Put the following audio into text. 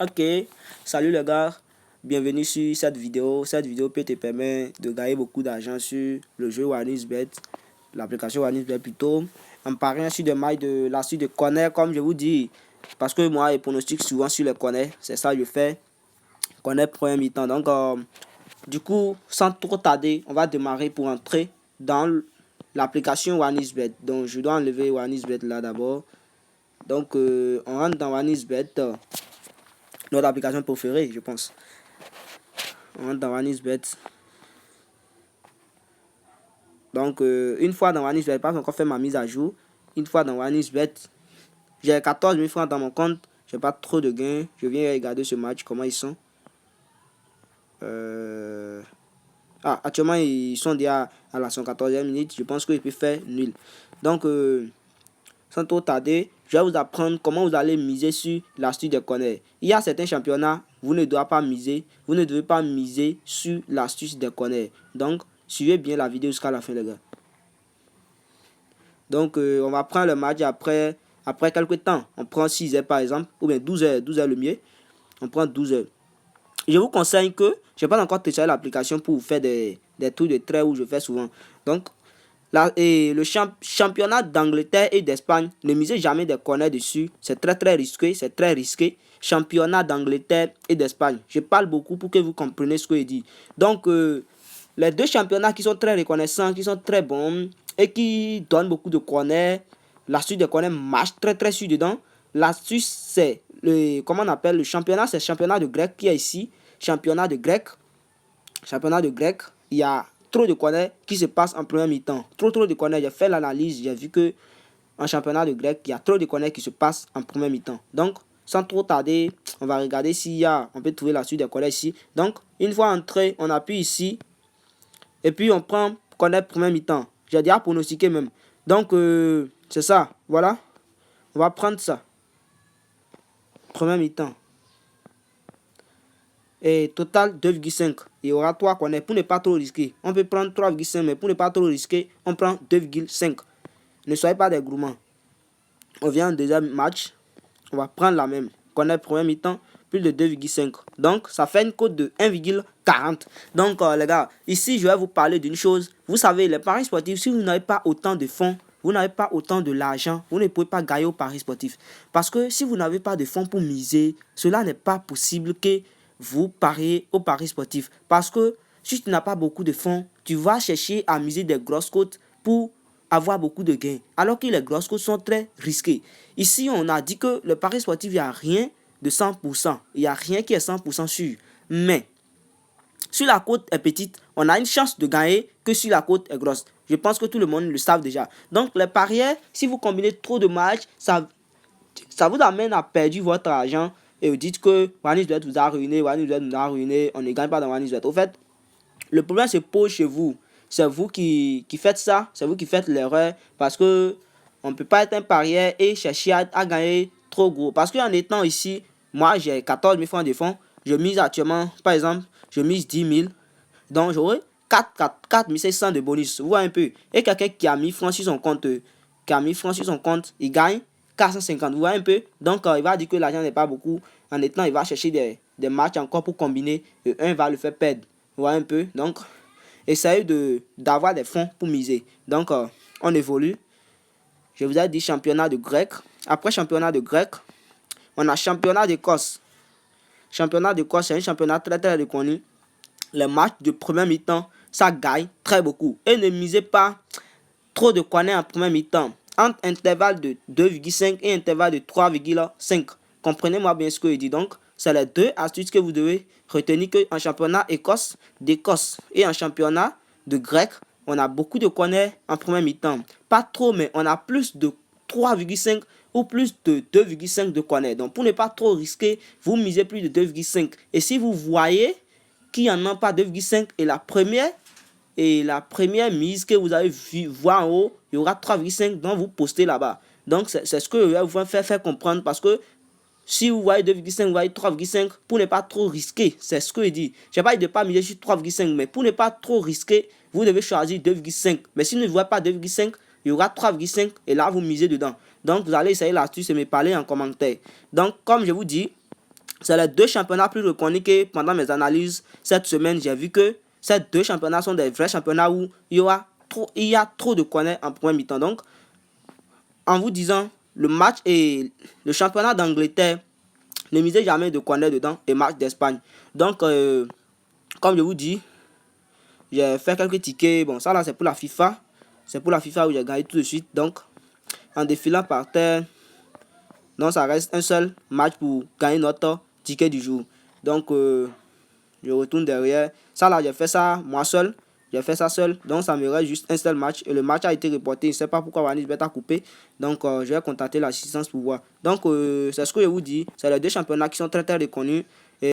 Ok, salut les gars, bienvenue sur cette vidéo. Cette vidéo peut te permettre de gagner beaucoup d'argent sur le jeu OneXBet, l'application OneXBet plutôt, en pariant sur des matchs de la suite de corner, comme je vous dis, parce que moi, je pronostique souvent sur les corners, c'est ça que je fais, corner premier mi-temps. Donc, du coup, sans trop tarder, on va démarrer pour entrer dans l'application OneXBet. Donc, je dois enlever OneXBet là d'abord. Donc, on rentre dans OneXBet. Notre application préférée, je pense. On rentre dans OneXBet. Donc, une fois dans OneXBet, pas encore fait ma mise à jour. Une fois dans OneXBet, j'ai 14 000 francs dans mon compte. J'ai pas trop de gains. Je viens regarder ce match, comment ils sont. Actuellement, ils sont déjà à la 114e minute. Je pense qu'ils peuvent faire nul. Donc, sans trop tarder, je vais vous apprendre comment vous allez miser sur l'astuce des corners. Il y a certains championnats, vous ne devez pas miser sur l'astuce des corners. Donc, suivez bien la vidéo jusqu'à la fin, les gars. Donc, on va prendre le match après quelques temps. On prend 6 heures par exemple, ou bien 12 heures le mieux. On prend 12 heures. Je vous conseille que, je n'ai pas encore téléchargé l'application pour vous faire des trucs de traits où je fais souvent. Donc, le championnat d'Angleterre et d'Espagne, ne misez jamais des corners dessus. C'est très risqué. Championnat d'Angleterre et d'Espagne. Je parle beaucoup pour que vous compreniez ce que je dis. Donc, les deux championnats qui sont très reconnaissants, qui sont très bons et qui donnent beaucoup de corners. L'astuce des corners marche très sur dedans. L'astuce, c'est comment on appelle le championnat, c'est le championnat de grec qui est ici. Championnat de grec. Il y a trop de corners qui se passent en première mi-temps. Trop de corners. J'ai fait l'analyse, j'ai vu que en championnat de grec, il y a trop de corners qui se passent en première mi-temps. Donc, sans trop tarder, on va regarder on peut trouver la suite des corners ici. Donc, une fois entré, on appuie ici. Et puis, on prend corner première mi-temps. J'ai déjà pronostiqué même. Donc, c'est ça. Voilà. On va prendre ça. Première mi-temps. Et total 2,5. Il y aura 3 corners pour ne pas trop risquer. On peut prendre 3,5, mais pour ne pas trop risquer, on prend 2,5. Ne soyez pas des gourmands. On vient en deuxième match. On va prendre la même. Corner premier mi-temps, plus de 2,5. Donc, ça fait une cote de 1,40. Donc, les gars, ici, je vais vous parler d'une chose. Vous savez, les paris sportifs, si vous n'avez pas autant de fonds, vous n'avez pas autant de l'argent, vous ne pouvez pas gagner au paris sportif. Parce que si vous n'avez pas de fonds pour miser, cela n'est pas possible que vous pariez au paris sportif. Parce que si tu n'as pas beaucoup de fonds, tu vas chercher à miser des grosses cotes pour avoir beaucoup de gains. Alors que les grosses cotes sont très risquées. Ici, on a dit que le pari sportif, il n'y a rien de 100%. Il n'y a rien qui est 100% sûr. Mais, si la cote est petite, on a une chance de gagner que si la cote est grosse. Je pense que tout le monde le savent déjà. Donc, les parieurs, si vous combinez trop de matchs, ça vous amène à perdre votre argent. Et vous dites que OneXBet vous a ruiné, on ne gagne pas dans OneXBet. Au fait, le problème se pose chez vous. C'est vous qui faites ça, c'est vous qui faites l'erreur. Parce que on ne peut pas être un parieur et chercher à gagner trop gros. Parce qu'en étant ici, moi j'ai 14 000 francs de fonds. Je mise actuellement, par exemple, je mise 10 000. Donc j'aurai 4 500 de bonus. Vous voyez un peu. Et quelqu'un qui a mis francs sur son compte, il gagne 450. Vous voyez un peu. Donc il va dire que l'argent n'est pas beaucoup. En étant, il va chercher des matchs encore pour combiner. Et un va le faire perdre. Vous voyez un peu. Donc, essayez d'avoir des fonds pour miser. Donc, on évolue. Je vous ai dit championnat de grec. Après championnat de grec, on a championnat d'Écosse. Championnat d'Écosse, c'est un championnat très reconnu. Les matchs de première mi-temps, ça gagne très beaucoup. Et ne misez pas trop de corners en première mi-temps. Entre intervalle de 2,5 et intervalle de 3,5. Comprenez-moi bien ce que je dis. Donc, c'est les deux astuces que vous devez retenir qu'en championnat d'Écosse et en championnat de grec, on a beaucoup de corners en première mi-temps. Pas trop, mais on a plus de 3,5 ou plus de 2,5 de corners. Donc, pour ne pas trop risquer, vous misez plus de 2,5. Et si vous voyez qu'il n'y en a pas 2,5 et la première mise que vous avez voir en haut, il y aura 3,5 dont vous postez là-bas. Donc, c'est ce que je vais vous faire comprendre parce que si vous voyez 2,5, vous voyez 3,5, pour ne pas trop risquer, c'est ce que je dis. Je n'ai pas dit de ne pas miser sur 3,5, mais pour ne pas trop risquer, vous devez choisir 2,5. Mais si vous ne voyez pas 2,5, il y aura 3,5 et là, vous misez dedans. Donc, vous allez essayer l'astuce et me parler en commentaire. Donc, comme je vous dis, c'est les deux championnats plus reconnus que pendant mes analyses cette semaine, j'ai vu que ces deux championnats sont des vrais championnats où il y a trop de corners en premier mi-temps. Donc, en vous disant, le match et le championnat d'Angleterre, ne misez jamais de corner dedans et match d'Espagne. Donc, comme je vous dis, j'ai fait quelques tickets. Bon, ça là, c'est pour la FIFA. C'est pour la FIFA où j'ai gagné tout de suite. Donc, en défilant par terre, donc ça reste un seul match pour gagner notre ticket du jour. Donc, je retourne derrière. Ça là, j'ai fait ça moi seul. J'ai fait ça seul. Donc, ça me reste juste un seul match. Et le match a été reporté. Je ne sais pas pourquoi Vanity a coupé. Donc, je vais contacter l'assistance pour voir. Donc, c'est ce que je vous dis. C'est les deux championnats qui sont très très reconnus.